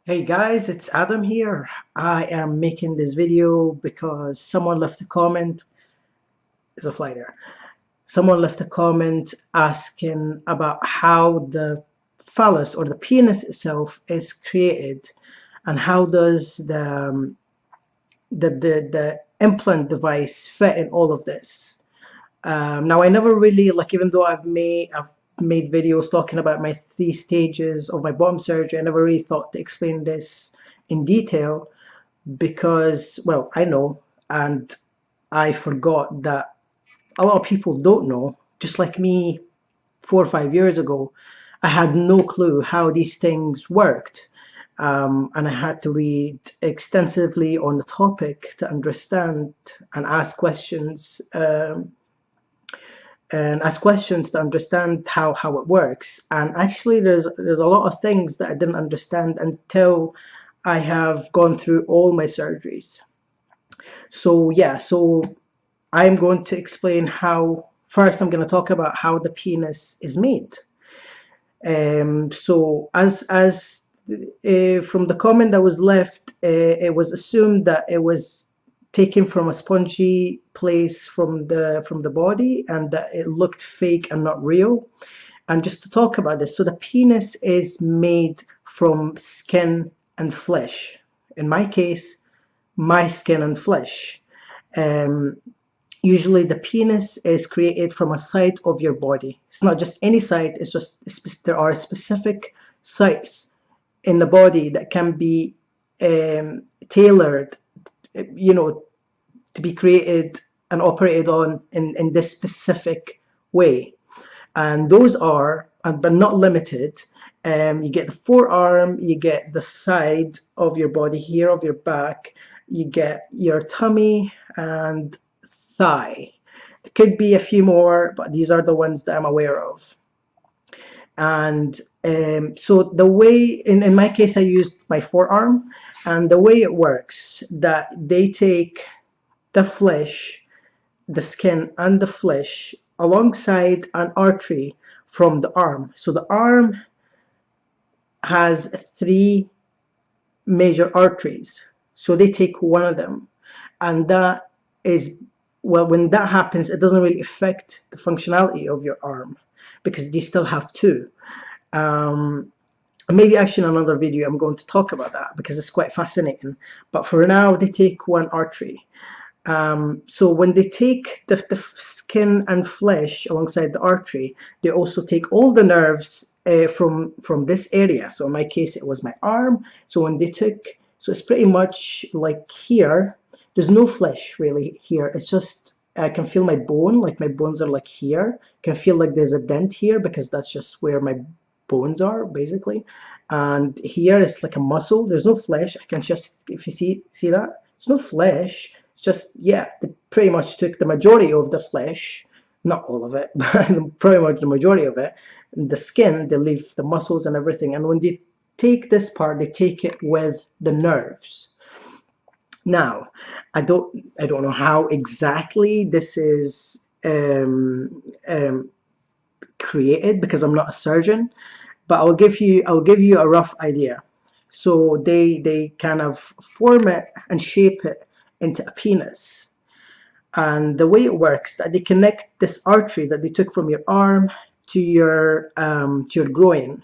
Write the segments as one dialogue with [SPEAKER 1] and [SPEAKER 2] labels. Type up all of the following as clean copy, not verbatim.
[SPEAKER 1] Hey guys, it's Adam here. I am making this video because someone left a comment. There's a fly there. Someone left a comment asking about how the phallus or the penis itself is created, and how does the implant device fit in all of this. Now I never really, even though I've made videos talking about my 3 stages of my bottom surgery, I never really thought to explain this in detail because, well, I know, and I forgot that a lot of people don't know. Just like me 4 or 5 years ago, I had no clue how these things worked. And I had to read extensively on the topic to understand and ask questions to understand how it works. And actually, there's a lot of things that I didn't understand until I have gone through all my surgeries. So yeah, so I'm going to explain how. First, I'm going to talk about how the penis is made. So as from the comment that was left, it was assumed that it was taken from a spongy place from the body, and that it looked fake and not real. And just to talk about this, so the penis is made from skin and flesh. In my case, my skin and flesh. Um, Usually the penis is created from a site of your body. It's not just any site, it's just there are specific sites in the body that can be tailored, to be created and operated on in this specific way. And those are, but not limited. You get the forearm, you get the side of your body here, of your back, you get your tummy and thigh. There could be a few more, but these are the ones that I'm aware of. And so the way, in my case, I used my forearm, and the way it works, that they take the flesh, the skin and the flesh alongside an artery from the arm. So the arm has 3 major arteries. So they take one of them, and that is, well, when that happens, it doesn't really affect the functionality of your arm because you still have 2. Maybe actually in another video I'm going to talk about that because it's quite fascinating. But for now, they take one artery. So when they take the skin and flesh alongside the artery, they also take all the nerves from this area. So in my case, it was my arm. So when they took, so it's pretty much like here. There's no flesh really here. It's just, I can feel my bone, like my bones are like here. I can feel like there's a dent here because that's just where my bones are basically. And here is like a muscle. There's no flesh. I can just, if you see that, there's no flesh. It's just, yeah, they pretty much took the majority of the flesh, not all of it, but pretty much the majority of it. The skin, they leave the muscles and everything. And when they take this part, they take it with the nerves. Now, I don't know how exactly this is created because I'm not a surgeon, but I'll give you a rough idea. So they kind of form it and shape it into a penis. And the way it works, that they connect this artery that they took from your arm to your groin.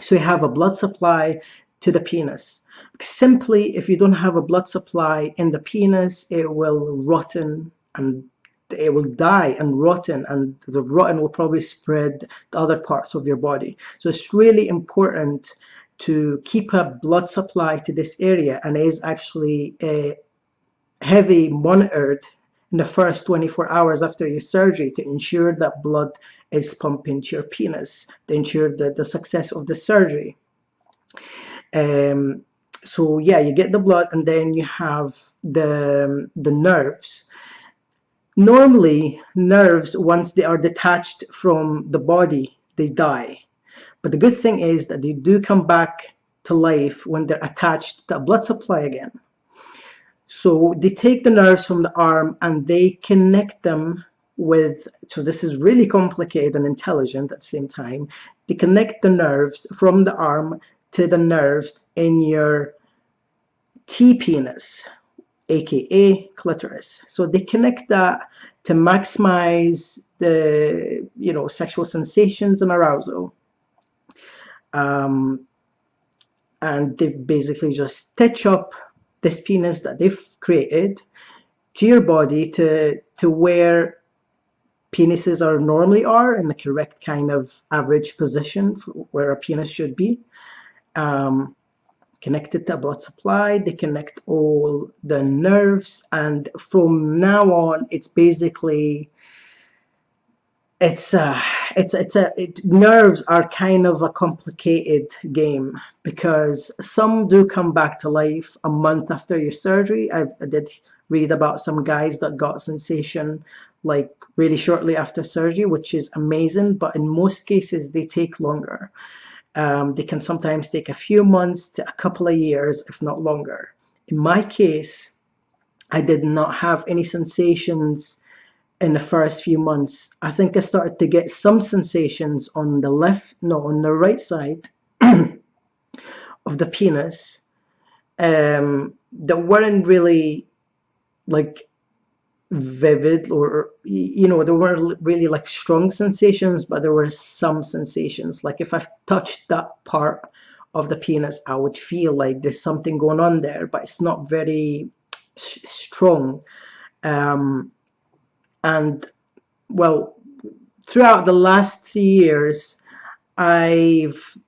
[SPEAKER 1] So you have a blood supply to the penis. Simply, if you don't have a blood supply in the penis, it will rotten and it will die and rotten, and the rotten will probably spread to other parts of your body. So it's really important to keep a blood supply to this area, and it is actually heavy monitored in the first 24 hours after your surgery to ensure that blood is pumping to your penis, to ensure the success of the surgery. So yeah, you get the blood, and then you have the nerves. Normally, nerves, once they are detached from the body, they die. But the good thing is that they do come back to life when they're attached to a blood supply again. So they take the nerves from the arm and they connect them with, so this is really complicated and intelligent at the same time. They connect the nerves from the arm to the nerves in your T-penis, aka clitoris. So they connect that to maximize the sexual sensations and arousal. And they basically just stitch up this penis that they've created to your body to where penises are normally are in the correct kind of average position where a penis should be. Connected to a blood supply, they connect all the nerves, and from now on it's basically nerves are kind of a complicated game, because some do come back to life a month after your surgery. I did read about some guys that got sensation like really shortly after surgery, which is amazing, but in most cases they take longer. They can sometimes take a few months to a couple of years, if not longer. In my case, I did not have any sensations in the first few months. I think I started to get some sensations on the right side of the penis that weren't really like vivid, or there weren't really like strong sensations, but there were some sensations. Like if I touched that part of the penis, I would feel like there's something going on there, but it's not very strong. And well, throughout the last 3 years, I've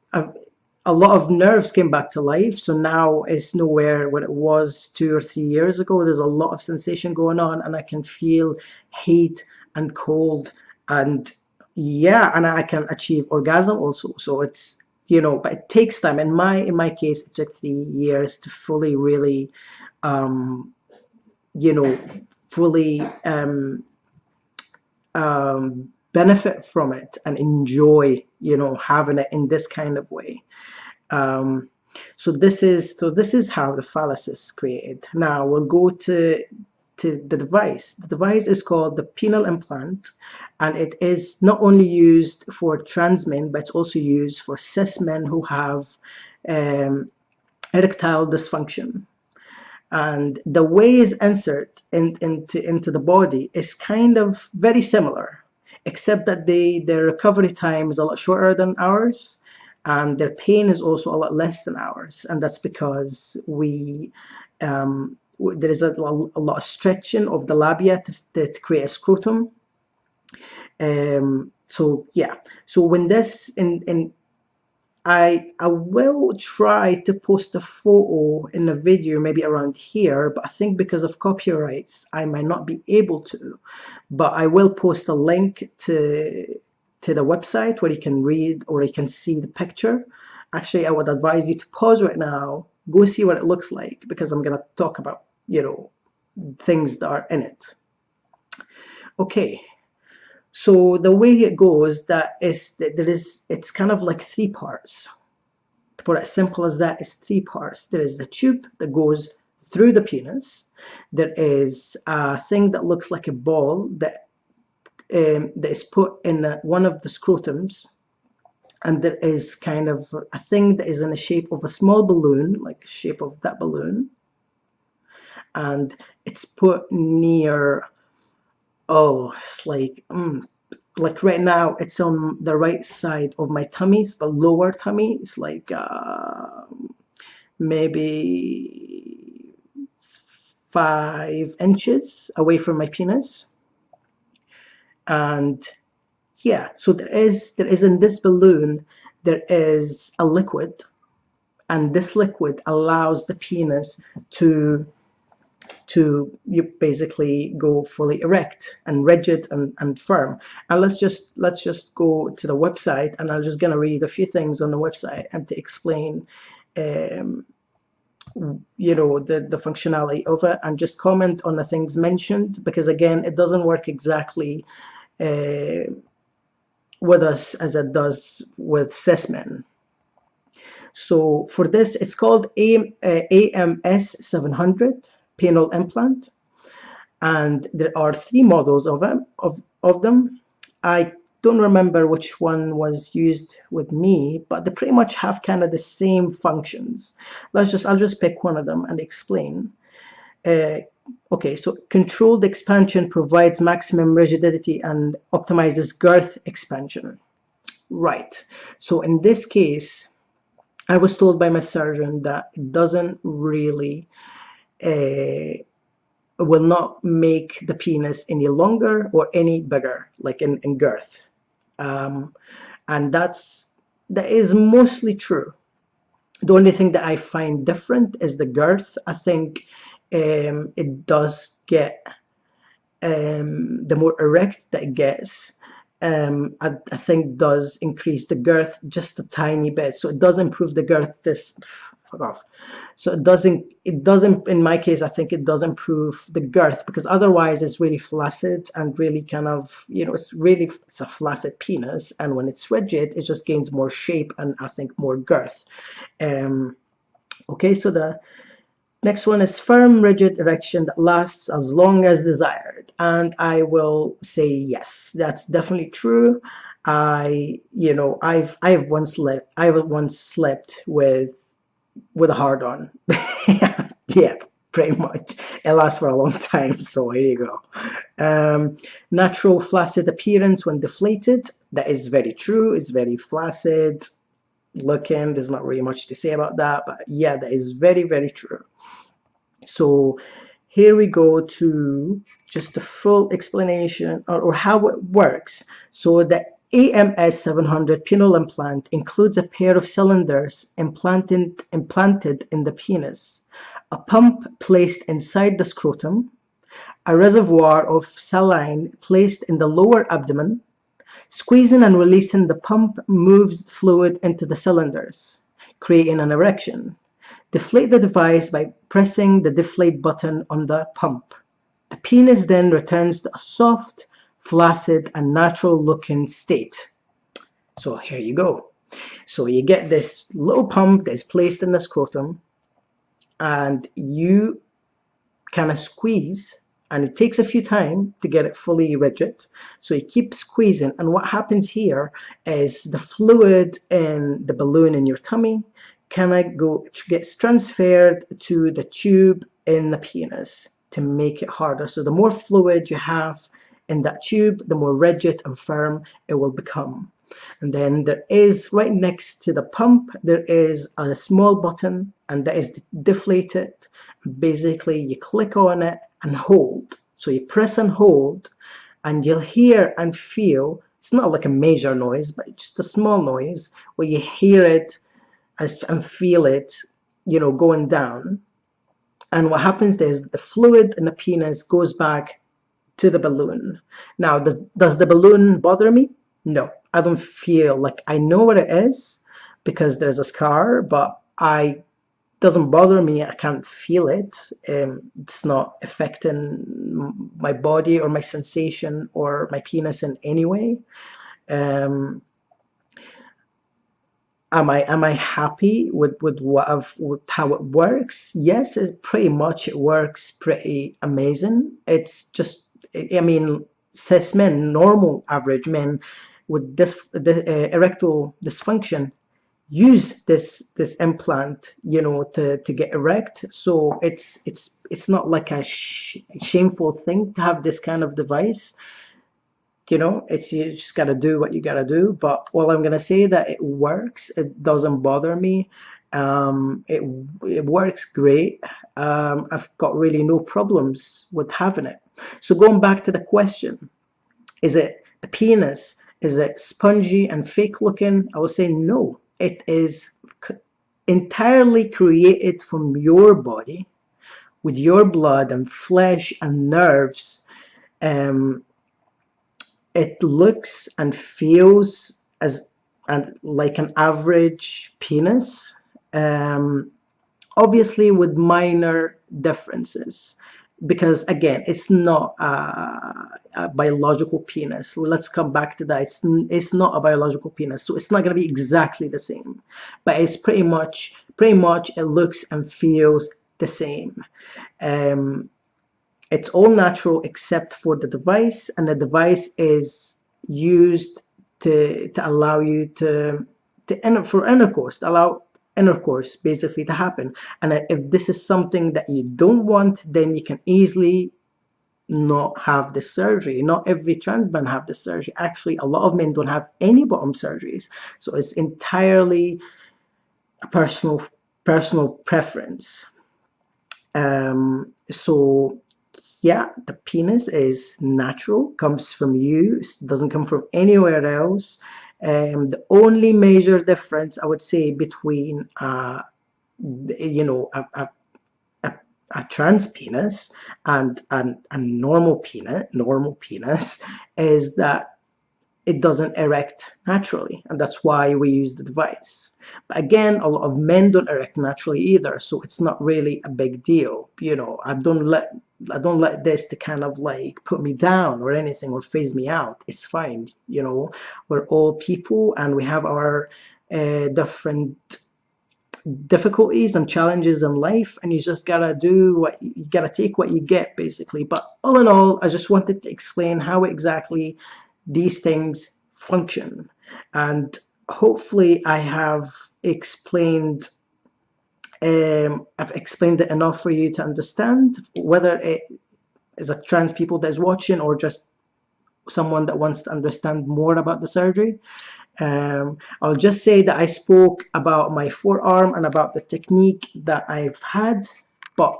[SPEAKER 1] a lot of nerves came back to life, so now it's nowhere what it was 2 or 3 years ago. There's a lot of sensation going on, and I can feel heat and cold, and and I can achieve orgasm also. So it's but it takes time. In my case, it took 3 years to fully really fully benefit from it and enjoy having it in this kind of way. So this is how the phallus is created. Now we'll go to the device. The device is called the penile implant, and it is not only used for trans men, but it's also used for cis men who have erectile dysfunction. And the way it's inserted into the body is kind of very similar, except that their recovery time is a lot shorter than ours, and their pain is also a lot less than ours. And that's because there is a lot of stretching of the labia to create a scrotum. So when this I will try to post a photo in a video maybe around here, but I think because of copyrights I might not be able to. But I will post a link to the website where you can read or you can see the picture. Actually, I would advise you to pause right now, go see what it looks like, because I'm going to talk about things that are in it. Okay. So the way it goes, it's kind of like 3 parts. To put it as simple as that, it's 3 parts. There is the tube that goes through the penis. There is a thing that looks like a ball that is put in one of the scrotums, and there is kind of a thing that is in the shape of a small balloon, like the shape of that balloon, and it's put near. Oh, it's like right now it's on the right side of my tummy, the lower tummy. It's like maybe 5 inches away from my penis. And so there is in this balloon, there is a liquid, and this liquid allows the penis to you basically go fully erect and rigid and firm. And let's just go to the website, and I'm just gonna read a few things on the website and to explain the functionality of it, and just comment on the things mentioned, because again, it doesn't work exactly with us as it does with cis men. So for this, it's called AMS 700 penile implant, and there are 3 models of them. I don't remember which one was used with me, but they pretty much have kind of the same functions. I'll just pick one of them and explain. Okay, so controlled expansion provides maximum rigidity and optimizes girth expansion. Right. So in this case, I was told by my surgeon that it doesn't really will not make the penis any longer or any bigger, like in girth. And that is mostly true. The only thing that I find different is the girth. I think it does get, the more erect that it gets, I think does increase the girth just a tiny bit. So it does improve the girth. Fuck off. So it doesn't, in my case, I think it does improve the girth, because otherwise it's really flaccid and really kind of, it's a flaccid penis, and when it's rigid, it just gains more shape and I think more girth. Okay, so the next one is firm, rigid erection that lasts as long as desired. And I will say yes, that's definitely true. I've once slept with a hard-on. Yeah, pretty much. It lasts for a long time, so here you go. Natural flaccid appearance when deflated. That is very true. It's very flaccid looking. There's not really much to say about that, but yeah, that is very, very true. So here we go to just the full explanation or how it works. So the AMS 700 penile implant includes a pair of cylinders implanted in the penis, a pump placed inside the scrotum, a reservoir of saline placed in the lower abdomen. Squeezing and releasing the pump moves fluid into the cylinders, creating an erection. Deflate the device by pressing the deflate button on the pump. The penis then returns to a soft, flaccid, and natural-looking state. So here you go. So you get this little pump that's placed in the scrotum, and you kind of squeeze, and it takes a few times to get it fully rigid. So you keep squeezing, and what happens here is the fluid in the balloon in your tummy gets transferred to the tube in the penis to make it harder. So the more fluid you have in that tube, the more rigid and firm it will become. And then there is, right next to the pump, there is a small button, and that is deflated. Basically, you click on it and hold. So you press and hold, and you'll hear and feel, it's not like a major noise, but just a small noise where you hear it and feel it, going down. And what happens is the fluid in the penis goes back to the balloon. Now, does the balloon bother me? No, I don't feel like, I know what it is because there's a scar, but doesn't bother me. I can't feel it. It's not affecting my body or my sensation or my penis in any way. Am I happy with how it works? Yes, it works pretty amazing. It's just, I mean, cis men, normal average men with erectile dysfunction use this implant, to get erect. So it's not like a shameful thing to have this kind of device. You just got to do what you got to do. But all I'm going to say that it works. It doesn't bother me. It works great. I've got really no problems with having it. So going back to the question, is it the penis? Is it spongy and fake looking? I would say no. It is entirely created from your body with your blood and flesh and nerves. It looks and feels like an average penis, obviously with minor differences, because again, it's not a biological penis. Let's come back to that. It's not a biological penis, so it's not going to be exactly the same, but it's pretty much it looks and feels the same. It's all natural except for the device, and the device is used to allow you for intercourse, to allow intercourse basically to happen. And if this is something that you don't want, then you can easily not have the surgery. Not every trans man have the surgery. Actually, a lot of men don't have any bottom surgeries. So it's entirely a personal preference. So yeah, the penis is natural, comes from you, it doesn't come from anywhere else. The only major difference I would say between you know, a trans penis and a normal penis is that it doesn't erect naturally, and that's why we use the device. But again, a lot of men don't erect naturally either, so it's not really a big deal. You know, I don't let this to kind of like put me down or anything or phase me out. It's fine. You know, we're all people and we have our different difficulties and challenges in life, and you just gotta you gotta take what you get basically. But all in all, I just wanted to explain how exactly these things function, and hopefully I have explained I've explained it enough for you to understand, whether it is a trans people that's watching or just someone that wants to understand more about the surgery. I'll just say that I spoke about my forearm and about the technique that I've had, but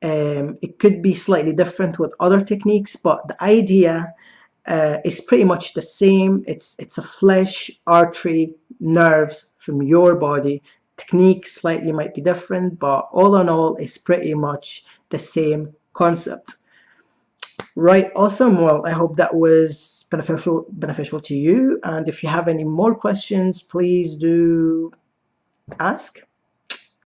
[SPEAKER 1] it could be slightly different with other techniques, but the idea is pretty much the same. It's a flesh, artery, nerves from your body. Technique slightly might be different, but all in all, it's pretty much the same concept. Right, awesome. Well, I hope that was beneficial to you. And if you have any more questions, please do ask.